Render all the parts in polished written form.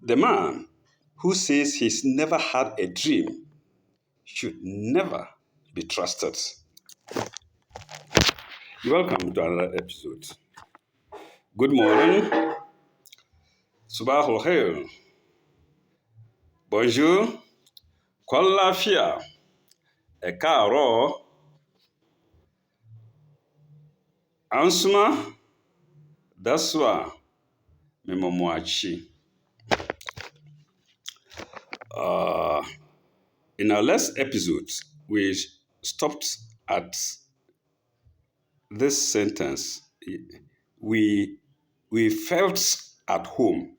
The man who says he's never had a dream should never be trusted. Welcome to another episode. Good morning, Subahul Khair, bonjour, Kwalafia, Ekaro, Ansuma, Daswa, Memomwachi. In our last episode, we stopped at this sentence. We felt at home.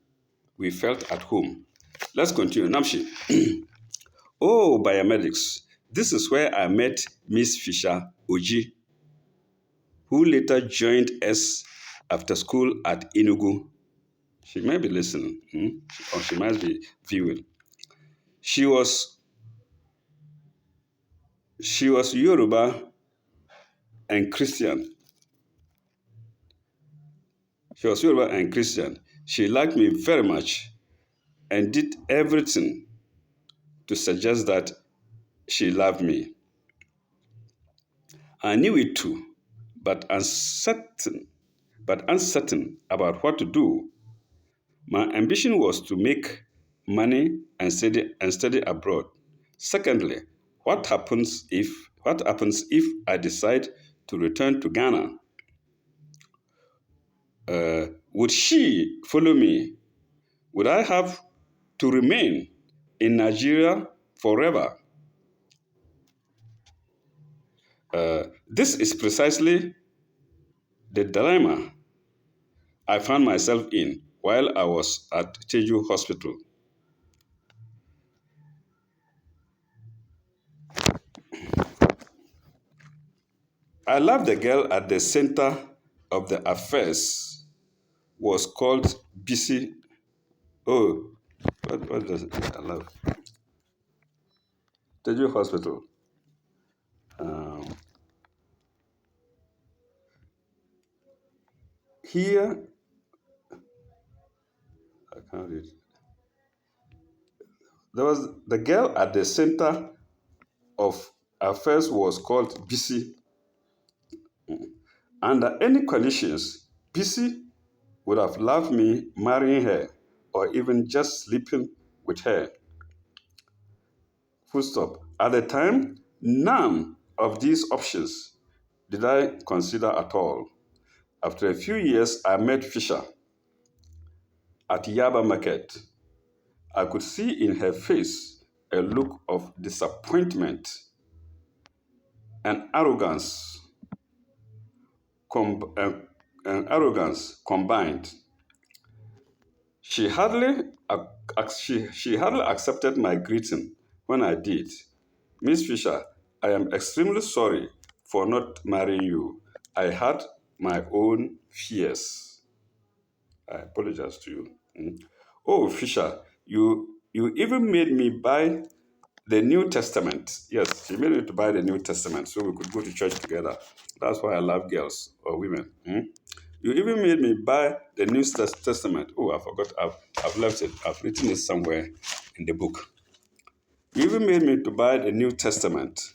We felt at home. Let's continue. Namshi. Oh, biomedics. This is where I met Miss Fisher Oji, who later joined us after school at Enugu. She may be listening, or she might be viewing. She was Yoruba and Christian. She liked me very much and did everything to suggest that she loved me. I knew it too, but uncertain about what to do. My ambition was to make money and study abroad. Secondly, what happens if I decide to return to Ghana? Would she follow me? Would I have to remain in Nigeria forever? This is precisely the dilemma I found myself in while I was at Teju Hospital. I love the girl at the center of the affairs was called BC. Oh, what does it allow? Teju Hospital. Here, I can't read. There was the girl at the center of affairs was called BC. Under any conditions, BC would have loved me marrying her or even just sleeping with her. Full stop. At the time, none of these options did I consider at all. After a few years, I met Fisher at Yaba Market. I could see in her face a look of disappointment and arrogance, combined. She hardly accepted my greeting when I did. Miss Fisher, I am extremely sorry for not marrying you. I had my own fears. I apologize to you. Oh, Fisher, you even made me buy the New Testament. Yes, she made me to buy the New Testament so we could go to church together. That's why I love girls or women. You even made me buy the New Testament. Oh, I forgot. I've left it. I've written it somewhere in the book. You even made me to buy the New Testament.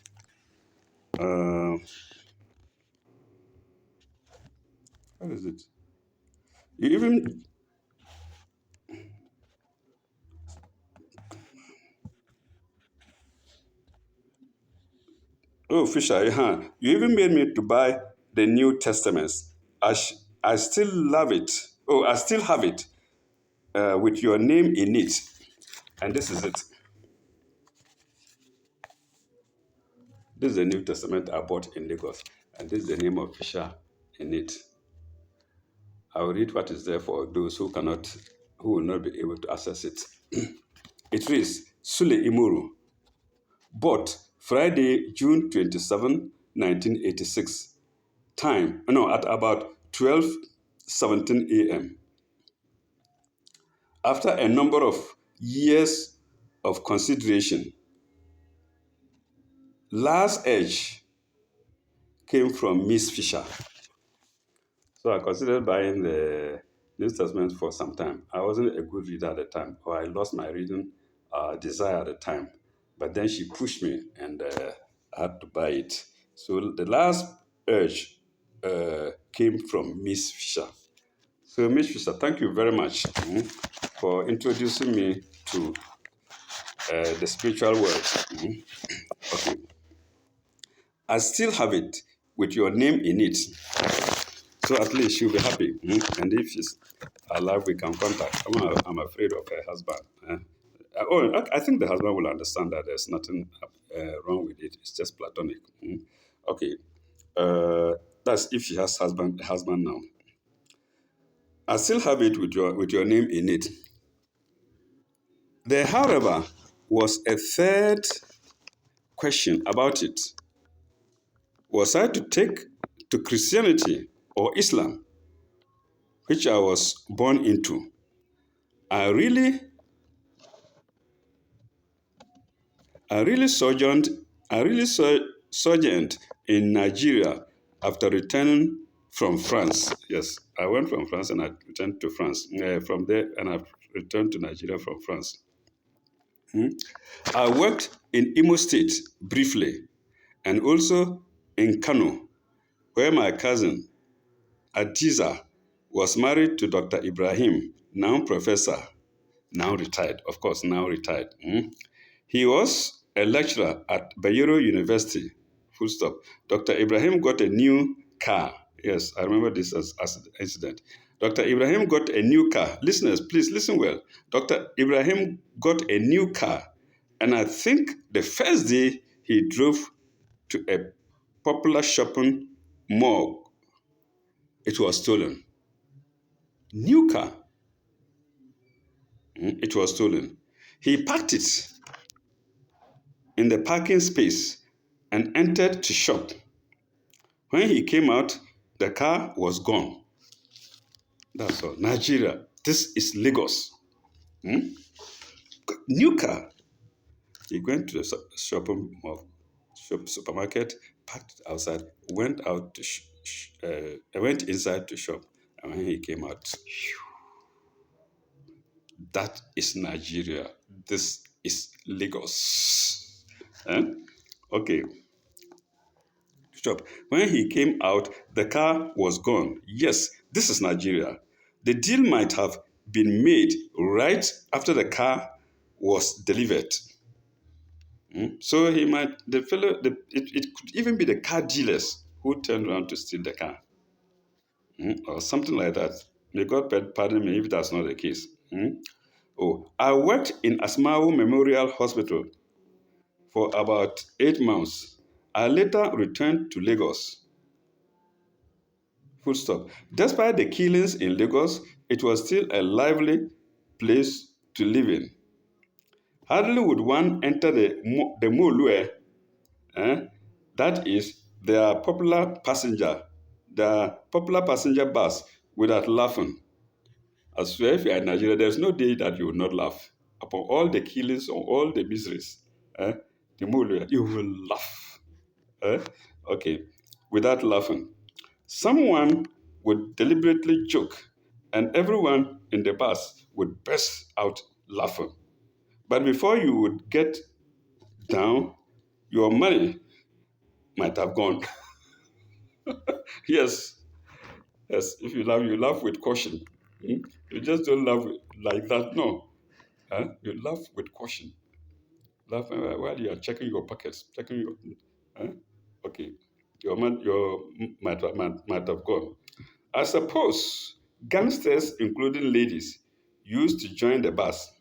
What is it? You even... Oh, Fisher, you even made me to buy the New Testament. I still love it. Oh, I still have it with your name in it. And this is it. This is the New Testament I bought in Lagos. And this is the name of Fisher in it. I will read what is there for those who will not be able to access it. It reads, Sule Imoro, bought Friday, June 27, 1986. At about 12:17 a.m. After a number of years of consideration, last edge came from Miss Fisher. So I considered buying the New Testament for some time. I wasn't a good reader at the time, or I lost my reading desire at the time. But then she pushed me, and I had to buy it. So the last urge came from Miss Fisher. So, Miss Fisher, thank you very much for introducing me to the spiritual world. Okay. I still have it with your name in it. So at least she'll be happy. And if she's alive, we can contact. I'm afraid of her husband. I think the husband will understand that there's nothing wrong with it. It's just platonic. Okay. Uh, that's if she has husband now. I still have it with your name in it. There, however, was a third question about it. Was I to take to Christianity or Islam, which I was born into? I really, I really sojourned, I really sojourned in Nigeria after returning from France. Yes, I went from France and I returned to France. From there, and I returned to Nigeria from France. I worked in Imo State briefly and also in Kano, where my cousin Adiza was married to Dr. Ibrahim, now professor, now retired, of course, now retired. He was a lecturer at Bayero University, full stop. Dr. Ibrahim got a new car. Yes, I remember this as an incident. Dr. Ibrahim got a new car. Listeners, please listen well. Dr. Ibrahim got a new car, and I think the first day he drove to a popular shopping mall, it was stolen. New car, it was stolen. He parked it in the parking space and entered to shop. When he came out, the car was gone. That's all. Nigeria. This is Lagos. New car. He went to the shopping mall, supermarket, parked outside, went inside to shop, and when he came out, that is Nigeria. This is Lagos. Eh? Okay. Shop. When he came out, the car was gone. Yes, this is Nigeria. The deal might have been made right after the car was delivered. So he might, the fellow, it could even be the car dealers who turned around to steal the car, or something like that. May God pardon me if that's not the case. Oh, I worked in Asmau Memorial Hospital for about 8 months. I later returned to Lagos. Full stop. Despite the killings in Lagos, it was still a lively place to live in. Hardly would one enter the Molue, that is, their popular passenger bus without laughing. I swear, if you are in Nigeria, there's no day that you will not laugh. Upon all the killings or all the miseries, the Molue, you will laugh. Okay, without laughing. Someone would deliberately joke, and everyone in the bus would burst out laughing. But before you would get down, your money might have gone. Yes, yes. If you laugh with caution. You just don't laugh like that. No, you laugh with caution. Laugh while you are checking your pockets, checking your. Huh? Okay, your might have gone. I suppose gangsters, including ladies, used to join the bus.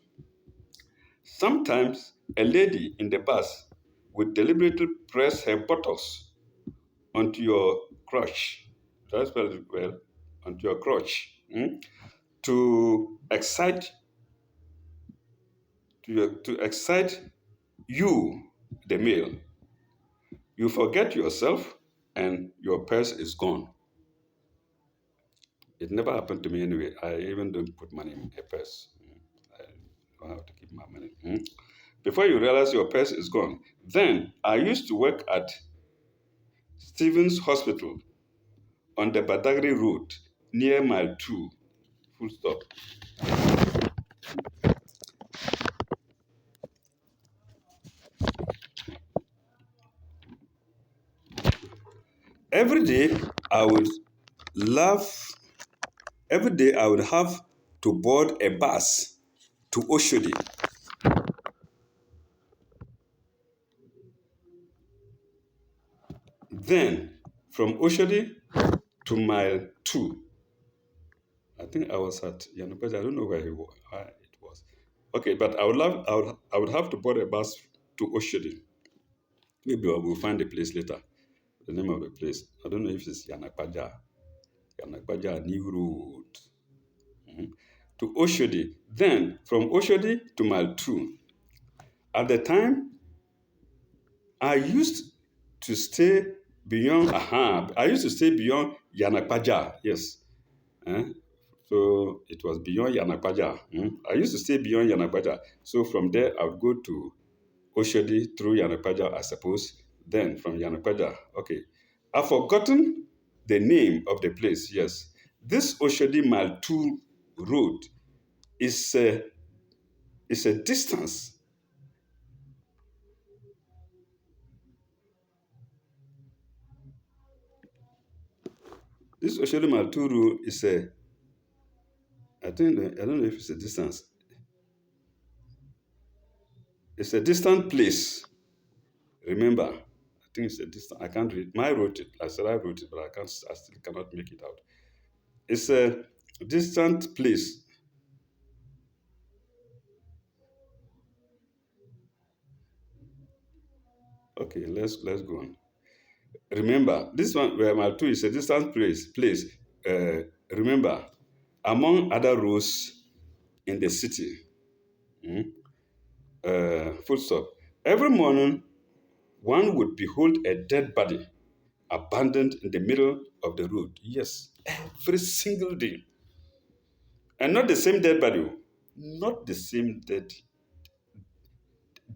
Sometimes a lady in the bus would deliberately press her buttocks onto your crotch. That's well, onto your crotch, to excite to excite you, the male. You forget yourself, and your purse is gone. It never happened to me anyway. I even don't put money in a purse. I know how to keep my money. Before you realize your purse is gone. Then I used to work at Stevens Hospital on the Badagry Road near Mile 2. Full stop. Every day I would love, every day I would have to board a bus to Oshodi. Then from Oshodi to mile 2. I think I was at Yanapaja. I don't know where it was. Okay, but I would have to board a bus to Oshodi. Maybe I will find the place later. The name of the place. I don't know if it's Yanapaja New Road. Mhm. To Oshodi. Then from Oshodi to mile 2. At the time, I used to stay I used to stay beyond Yanapaja. Yes. Eh? So it was beyond Yanapaja. I used to stay beyond Yanapaja. So from there, I would go to Oshodi through Yanapaja, I suppose. Then from Yanapaja, okay. I've forgotten the name of the place, yes. This Oshodi Mile 2 road is is a distance. This Oshodi Mile 2 road is I don't know if it's a distance. It's a distant place. Remember, I think it's a distant. I can't read. I wrote it. I said I wrote it, but I can't. I still cannot make it out. It's a distant place. Okay, let's go on. Remember, this one where my two is a distant place. Uh, remember, among other roads in the city. mm, Full stop. Every morning, one would behold a dead body abandoned in the middle of the road. Yes, every single day. And not the same dead body, oh. Not the same dead,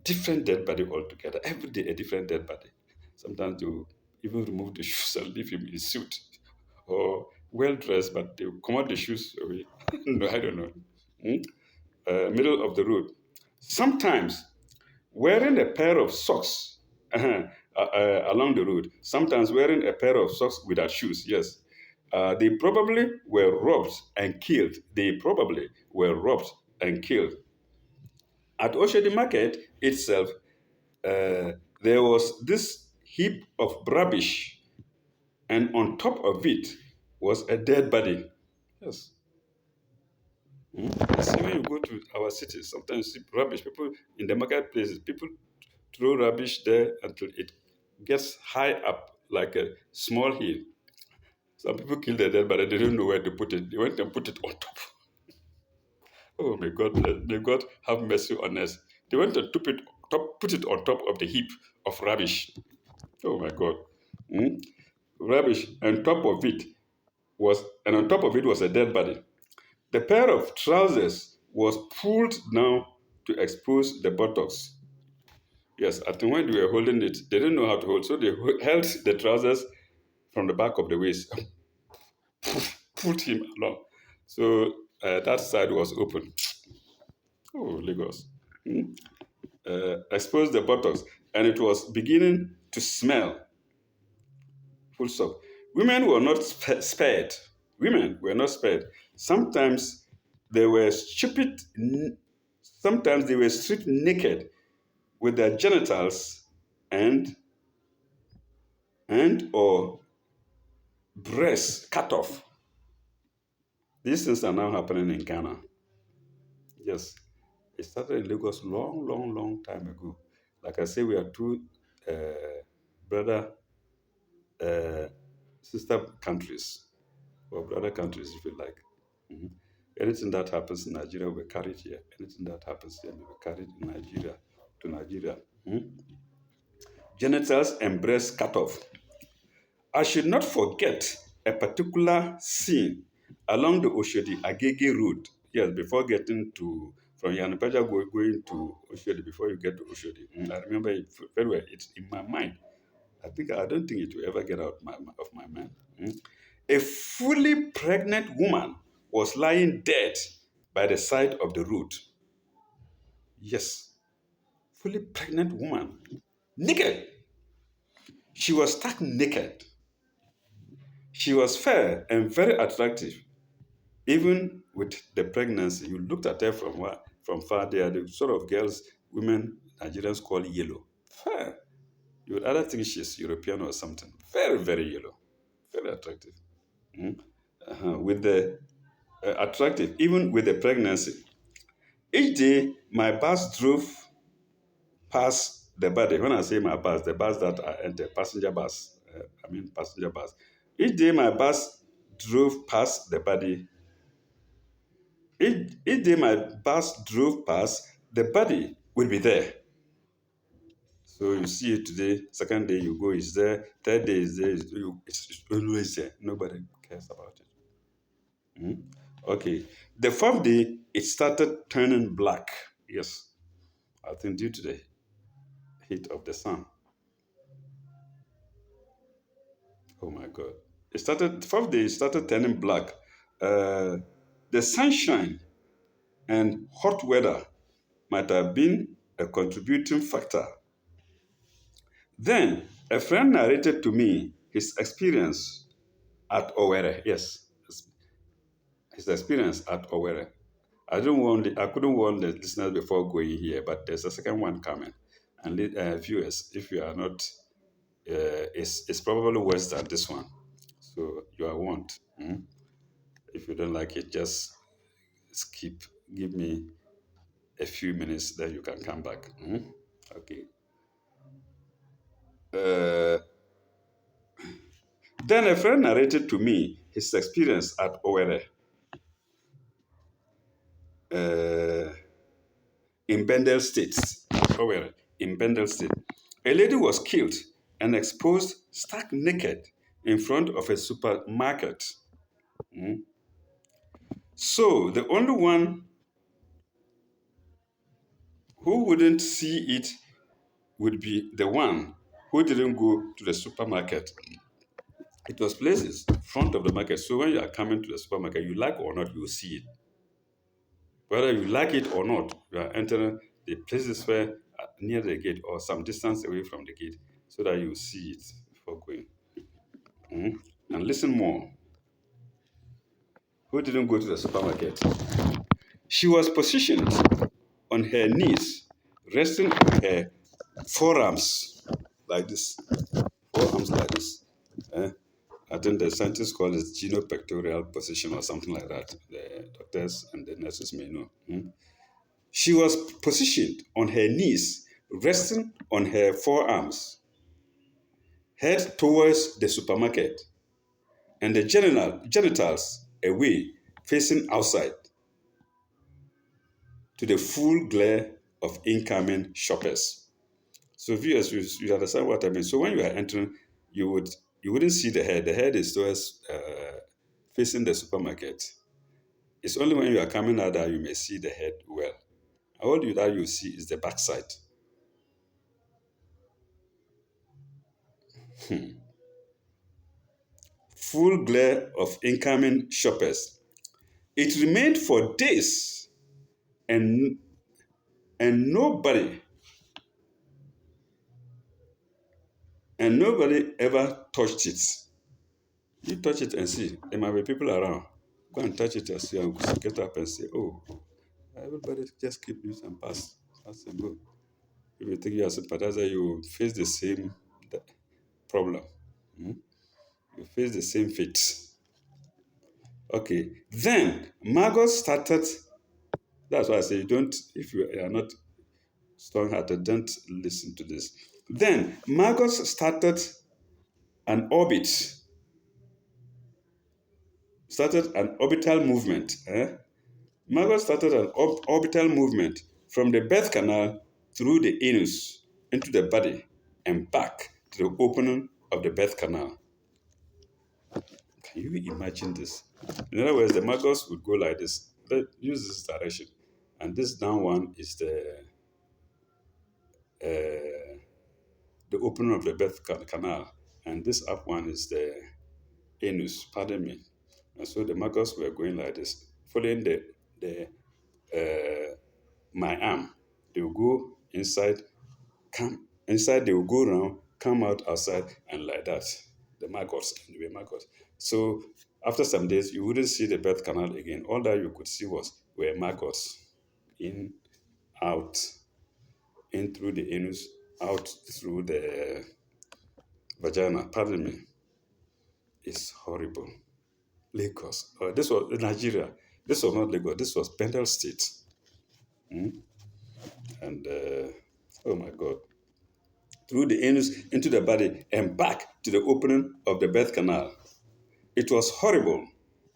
different dead body altogether. Every day, a different dead body. Sometimes they will even remove the shoes and leave him in suit or well dressed, but they will come out the shoes away. No, I don't know. Hmm? Middle of the road. Sometimes wearing a pair of socks along the road. Sometimes wearing a pair of socks without shoes. Yes. They probably were robbed and killed. They probably were robbed and killed. At Oshodi Market itself, there was this heap of rubbish, and on top of it was a dead body. Yes. You see, when you go to our cities, sometimes you see rubbish. People in the marketplaces, people throw rubbish there until it gets high up like a small hill. Some people kill the dead body, they don't know where to put it. They went and put it on top. Oh, may God have mercy on us. They went and put it on top of the heap of rubbish. Oh my God. Hmm? Rubbish, and on top of it was a dead body. The pair of trousers was pulled down to expose the buttocks. Yes, I think when they were holding it, they didn't know how to hold, so they held the trousers from the back of the waist, pulled him along. So that side was open. Oh, Lagos. Hmm? Exposed the buttocks, and it was beginning to smell. Full stop. Women were not spared. Women were not spared. Sometimes they were stupid. Sometimes they were stripped naked with their genitals and or breasts cut off. These things are now happening in Ghana. Yes, it started in Lagos long, long, long time ago. Like I say, we are two brother uh, sister countries, or brother countries, if you like. Mhm. Anything that happens in Nigeria, we carry it here. Anything that happens here, we carry it in Nigeria to Nigeria. Mhm. Genitals and breasts cut off. I should not forget a particular scene along the Oshodi Agege Road. Yes, before getting to from Yanapaja going to Oshodi, before you get to Oshodi. I remember it very well. It's in my mind. I don't think it will ever get out of my mind. A fully pregnant woman was lying dead by the side of the road. Yes, fully pregnant woman, naked. She was stark naked. She was fair and very attractive. Even with the pregnancy, you looked at her from far. They are the sort of girls women Nigerians call yellow. Fair. You would either think she's European or something. Very, very yellow. Very attractive. Mm. With the attractive, even with the pregnancy. Each day, my bus drove past the body. When I say my bus, the bus that I enter, passenger bus. Passenger bus. Each day, my bus drove past the body. Each day, my bus drove past, the body will be there. So you see it today. Second day, you go, it's there. Third day, is there. It's always there. Nobody cares about it. Mm. Okay. The fourth day, it started turning black. Yes, I think due to the heat of the sun. Oh my God. The fourth day, it started turning black. Uh, the sunshine and hot weather might have been a contributing factor. Then a friend narrated to me his experience at Owerri. Yes, his experience at Owerri. I couldn't warn the listeners before going here, but there's a second one coming. And viewers, if you are not, it's probably worse than this one. So you are warned. Mm? If you don't like it, just skip. Give me a few minutes, then you can come back. Mm? Okay. Uh, then a friend narrated to me his experience at Owerri uh, in Bendel State. Owerri, in Bendel State. A lady was killed and exposed stark naked in front of a supermarket. Mm. So the only one who wouldn't see it would be the one who didn't go to the supermarket. It was places front of the market. So when you are coming to the supermarket, you like or not, you will see it. Whether you like it or not, you are entering the places where near the gate or some distance away from the gate so that you see it before going. Mhm. And listen more. Who didn't go to the supermarket? She was positioned on her knees, resting on her forearms like this. Forearms like this. Eh? I think the scientists call it genopectoral position or something like that. The doctors and the nurses may know. Mm. She was positioned on her knees, resting on her forearms, head towards the supermarket, and the genitals away, facing outside to the full glare of incoming shoppers. So viewers, you understand what I mean. So when you are entering, you wouldn't see the head. The head is towards facing the supermarket. It's only when you are coming out that you may see the head well. All that you see is the backside. Full glare of incoming shoppers. It remained for days, and and nobody ever touched it. You touch it and see. There might be people around. Go and touch it and see and get up and say, "Oh, everybody just keep this and pass and go." If you think you are a sympathizer, you face the same problem. Hmm? You face the same fate. Okay. Then maggots started. That's why I say don't. If you are not strong-hearted, don't listen to this. Then maggots an orbit, started an orbital movement. Maggots started an orbital movement from the birth canal through the anus into the body and back to the opening of the birth canal. Can you imagine this? In other words, the maggots would go like this. Use this direction, and this down one is uh, the opening of the birth canal, and this up one is the anus. Pardon me. And so the maggots were going like this, following the my arm. They will go inside, come inside, they will go around, come out outside, and like that. The maggots, and they were maggots. So after some days, you wouldn't see the birth canal again. All that you could see were maggots in, out, in through the anus, out through the vagina. Pardon me. It's horrible. Lagos. This was Nigeria. This was not Lagos. This was Pendle State. And oh my God, through the anus into the body and back to the opening of the birth canal. It was horrible,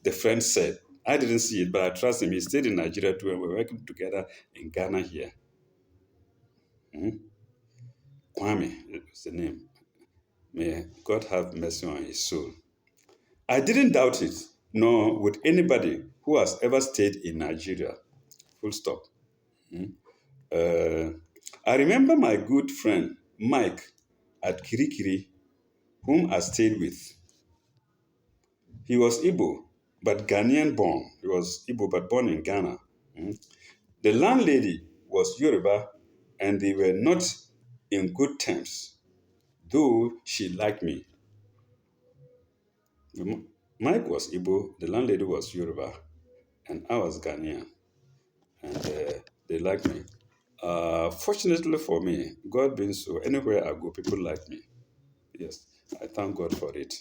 the friend said. I didn't see it, but I trust him. He stayed in Nigeria too, and we're working together in Ghana here. Kwame is the name. May God have mercy on his soul. I didn't doubt it, nor would anybody who has ever stayed in Nigeria. Full stop. Uh, I remember my good friend Mike at Kirikiri, whom I stayed with. He was Igbo, but Ghanaian born. He was Igbo, but born in Ghana. The landlady was Yoruba, and they were not in good terms, though she liked me. Mike was Igbo, the landlady was Yoruba, and I was Ghanaian, and they liked me. Fortunately for me, God being so, anywhere I go, people like me. Yes, I thank God for it.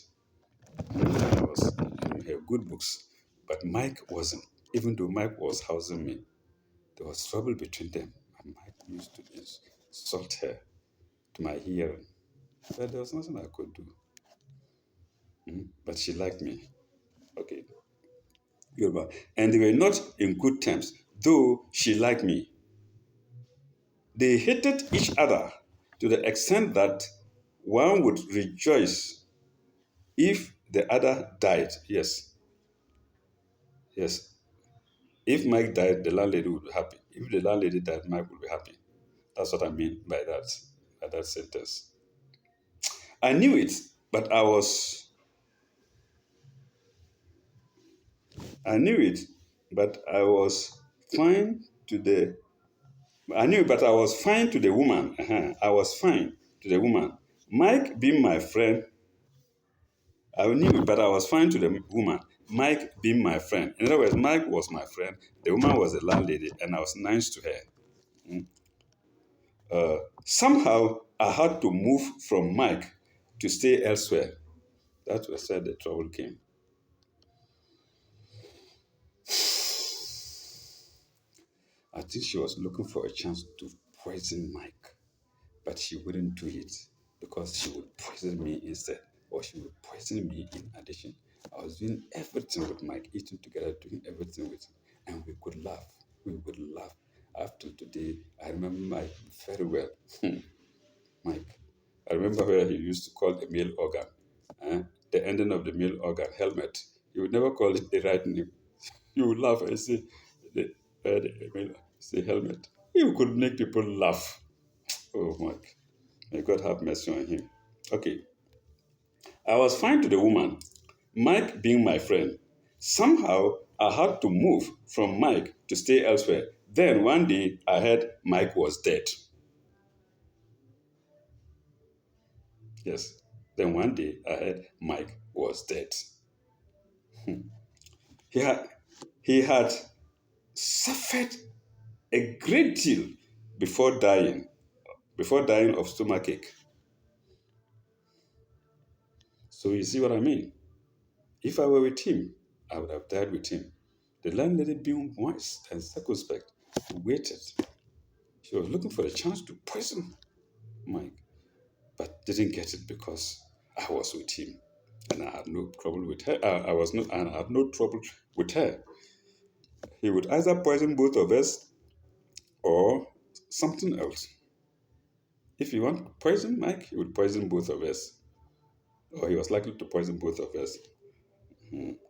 I was in her good books, but Mike wasn't. Even though Mike was housing me, there was trouble between them, and Mike used to insult her to my hearing. But there was nothing I could do. But she liked me. Okay, Yoruba. And they were not in good terms, though she liked me. They hated each other to the extent that one would rejoice if the other died. Yes, yes. If Mike died, the landlady would be happy. If the landlady died, Mike would be happy. That's what I mean by that sentence. I knew it, but I knew it, but I was fine to the I knew, but I was fine to the woman. I was fine to the woman. Mike being my friend, I knew, but I was fine to the woman. Mike being my friend. In other words, Mike was my friend. The woman was the landlady, and I was nice to her. Somehow, I had to move from Mike to stay elsewhere. That was where the trouble came. I think she was looking for a chance to poison Mike, but she wouldn't do it because she would poison me instead, or she would poison me in addition. I was doing everything with Mike, eating together, doing everything with him, and we could laugh. We would laugh. After today, I remember Mike very well. Mike. I remember where he used to call the male organ, uh, the ending of the male organ, helmet. He would never call it the right name. He would laugh and say, the male, say helmet. He could make people laugh. Oh, Mike. May God have mercy on him. Okay. I was fine to the woman, Mike being my friend. Somehow, I had to move from Mike to stay elsewhere. Then one day, I heard Mike was dead. Yes. Then one day, I heard Mike was dead. He had, he had suffered a great deal before before dying of stomachache. So you see what I mean? If I were with him, I would have died with him. The landlady, being wise and circumspect, waited. She was looking for a chance to poison Mike, but didn't get it because I was with him, and I had no trouble with her. I was not, and I had no trouble with her. He would either poison both of us or something else. If he wanted to poison Mike, he would poison both of us, or he was likely to poison both of us.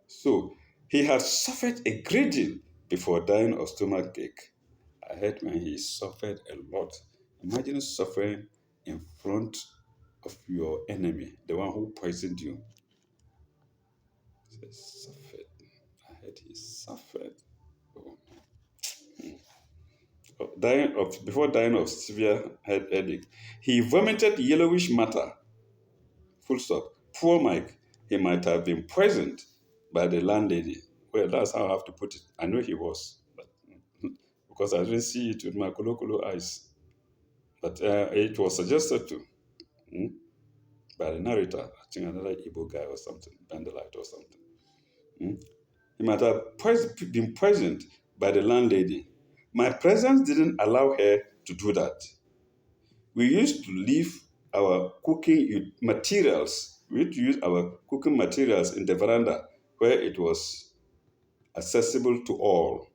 So he had suffered a great deal before dying of stomach ache. I heard when he suffered a lot. Imagine suffering in front of your enemy, the one who poisoned you. He suffered. head he suffered. Oh, dying of before dying of severe headache. He vomited yellowish matter. Full stop. Poor Mike. He might have been poisoned by the landlady. Well, that's how I have to put it. I know he was, but because I didn't see it with my colloquial eyes. But it was suggested to mm, by the narrator. I think another Igbo guy or something, Bandelight or something. Mm. He might have been poisoned by the landlady. My presence didn't allow her to do that. We used to leave our cooking materials. We used to use our cooking materials in the veranda where it was accessible to all.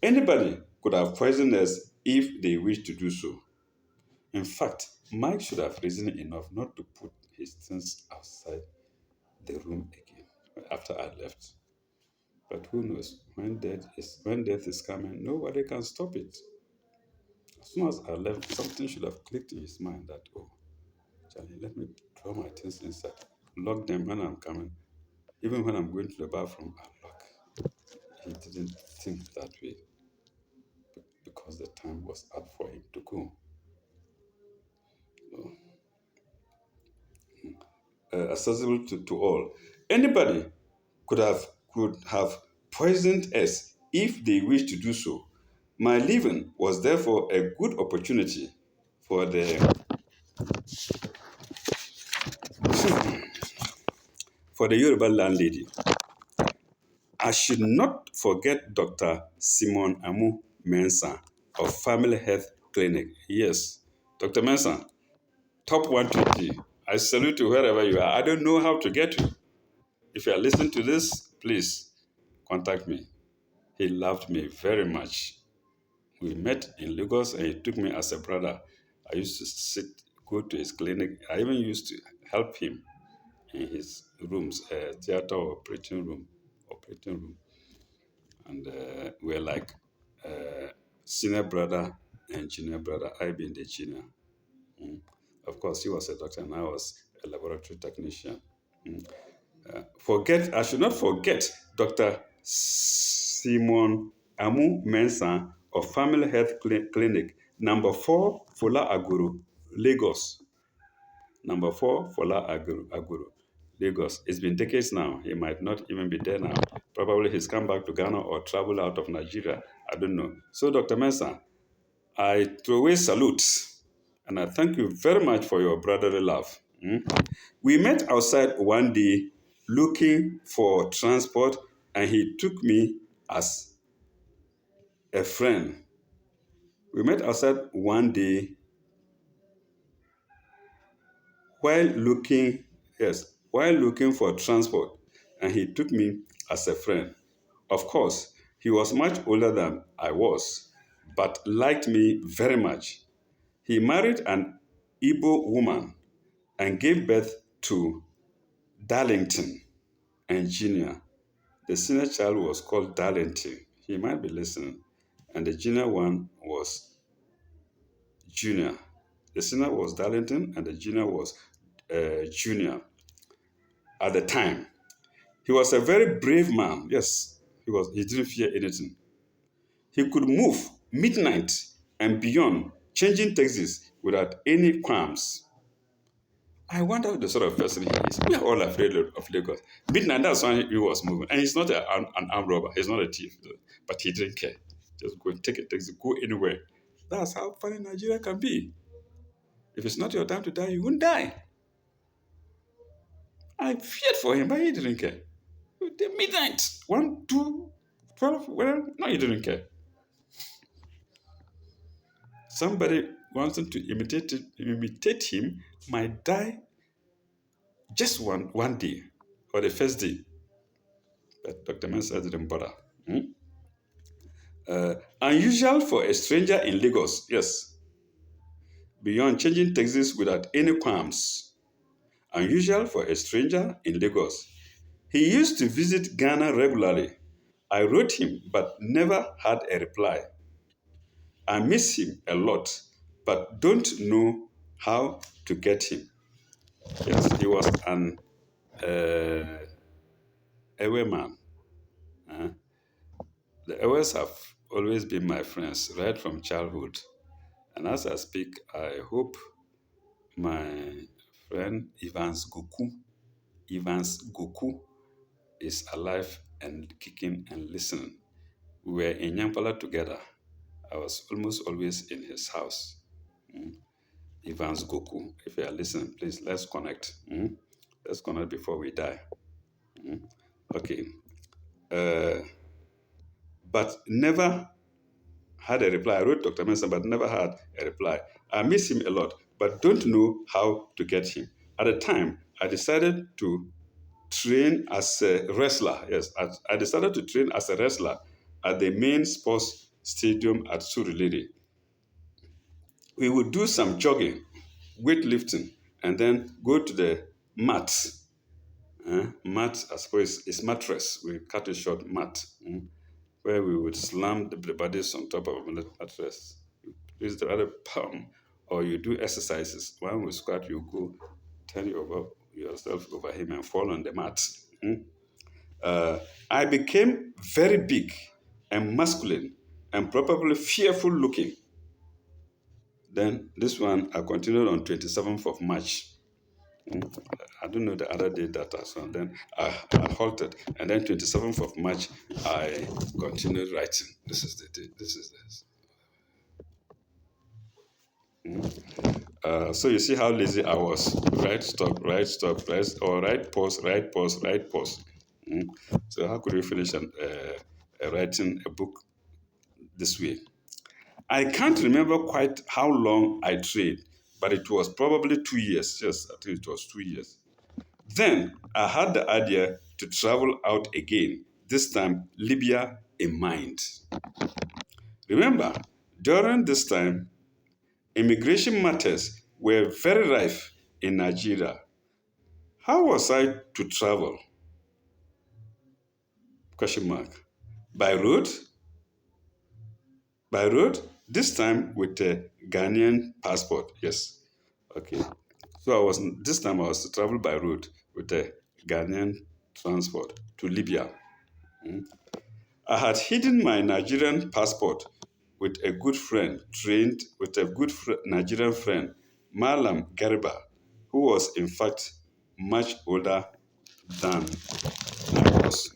Anybody could have poisoned us if they wished to do so. In fact, Mike should have reasoned enough not to put his things outside the room again after I left. But who knows? When death is coming, nobody can stop it. As soon as I left, something should have clicked in his mind that, oh, Charlie, let me throw my things inside. Lock them when I'm coming. Even when I'm going to the bathroom, I lock. He didn't think that way because the time was up for him to go. So, accessible to all. Anybody could have could have poisoned us if they wished to do so. My leaving was therefore a good opportunity for the Yoruba landlady. I should not forget Dr. Simon Amu Mensah of Family Health Clinic. Yes, Dr. Mensah, top 120. I salute you wherever you are. I don't know how to get you. If you are listening to this, please contact me. He loved me very much. We met in Lagos and he took me as a brother. I used to go to his clinic. I even used to help him in his rooms, theater or operating room. And we're like senior brother and junior brother, I being the junior. Mm. Of course, he was a doctor and I was a laboratory technician. Mm. I should not forget Dr. Simon Amu Mensah of Family Health Clinic, number 4, Fola Aguru, Lagos. Number 4, Fola Aguru, Lagos. It's been decades now. He might not even be there now. Probably he's come back to Ghana or traveled out of Nigeria. I don't know. So, Dr. Mensah, I throw away salute and I thank you very much for your brotherly love. Mm. We met outside one day looking for transport, and he took me as a friend. We met outside one day while looking, yes, while looking for transport, and he took me as a friend. Of course, he was much older than I was, but liked me very much. He married an Igbo woman and gave birth to Darlington and Junior. The senior child was called Darlington. He might be listening. And the junior one was Junior. The senior was Darlington and the junior was Junior at the time. He was a very brave man. Yes, he was. He didn't fear anything. He could move midnight and beyond, changing taxis without any qualms. I wonder the sort of person he is. We are all afraid of Lagos. Midnight, that's why he was moving. And he's not an armed robber. He's not a thief. But he didn't care. Just go and take a taxi, go anywhere. That's how funny Nigeria can be. If it's not your time to die, you won't die. I feared for him, but he didn't care. The midnight, 1, 2, 12, well, no, he didn't care. Somebody wanting to imitate him might die just one day or the first day. But Dr. Mensah didn't bother. Hmm? Unusual for a stranger in Lagos, yes. Beyond changing taxis without any qualms. Unusual for a stranger in Lagos. He used to visit Ghana regularly. I wrote him, but never had a reply. I miss him a lot, but don't know how to get him. Yes, he was an uh, Ewe man. Uh, the Ewes have always been my friends right from childhood. And as I speak, I hope my friend Evans Goku is alive and kicking and listening. We were in Yampala together. I was almost always in his house. Mm. Evans Goku, if you are listening, please let's connect. Let's connect before we die. Mm. Okay. Uh, but never had a reply. I wrote Dr. Mensah, but never had a reply. I miss him a lot, but don't know how to get him. At the time, I decided to train as a wrestler. Yes, I decided to train as a wrestler at the main sports stadium at Surulere. We would do some jogging, weightlifting, and then go to the mat. Mat, I suppose, is mattress. We cut it short, mat, where we would slam the bodies on top of a mattress. You use the other palm, or you do exercises. When we squat, you go turn yourself over him and fall on the mat. Uh, I became very big and masculine and probably fearful looking. Then this one I continued on 27th of March. I don't know the other day that as well. Then I halted. And then 27th of March, I continued writing. This is the day. This is this. So you see how lazy I was. Write, stop, write, or write, pause, write, pause, write, pause. So how could you finish writing a book this way? I can't remember quite how long I trained, but it was probably 2 years. Yes, I think it was 2 years. Then I had the idea to travel out again, this time Libya in mind. Remember, during this time, immigration matters were very rife in Nigeria. How was I to travel? Question mark. By road? By road? This time with a Ghanaian passport. Yes. Okay. So this time I was to travel by road with a Ghanaian transport to Libya. I had hidden my Nigerian passport with a good friend, trained with a good Nigerian friend, Malam Garba, who was in fact much older than I was.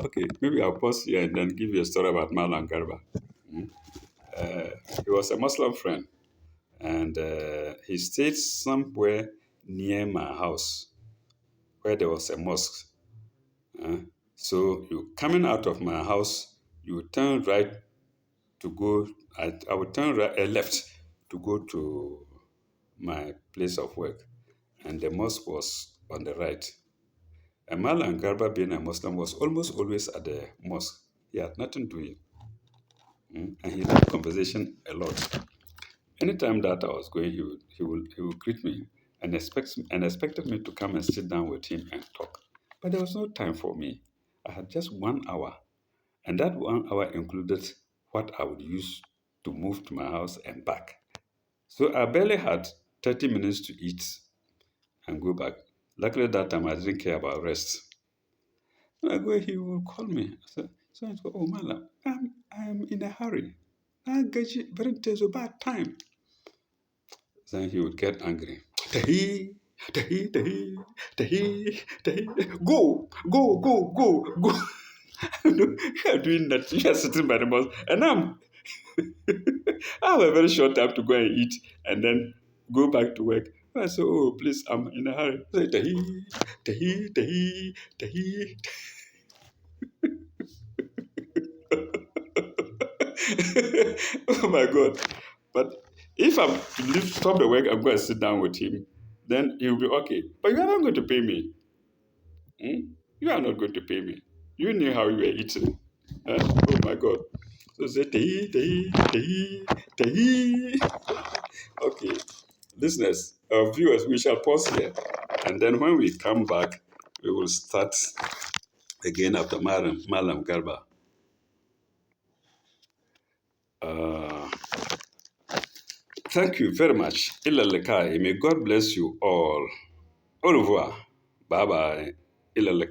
Okay, maybe I'll pause here and then give you a story about Malam Garba. He was a Muslim friend, and he stayed somewhere near my house where there was a mosque. Uh, so you coming out of my house, you turn right to go. I would turn left to go to my place of work, and the mosque was on the right. And Malan Garba, being a Muslim, was almost always at the mosque. He had nothing doing, and he liked conversation a lot. Anytime that I was going, he would greet me and expected me to come and sit down with him and talk. But there was no time for me. I had just 1 hour, and that 1 hour included what I would use to move to my house and back. So I barely had 30 minutes to eat and go back. Luckily, that time I didn't care about rest. When I go, he will call me. So I go, oh, Mala, I'm in a hurry. I get you, but it is a bad time. Then he would get angry. Tahi, tahi, tahi, tahi, tahi. Go. You are doing that. You are sitting by the bus, and I have a very short time to go and eat and then go back to work. I said, oh, please, I'm in a hurry. I said, tahi. Oh my God. But if I'm to stop the work, I'm going to sit down with him, then he'll be okay. But you are not going to pay me. You are not going to pay me. You knew how you were eating. Oh my God. So say, tahi. Okay. Listeners, viewers, we shall pause here. And then when we come back, we will start again after Malam Garba. Uh, Thank you very much. Ilalekai. May God bless you all. Au revoir. Bye bye. Ilalekai.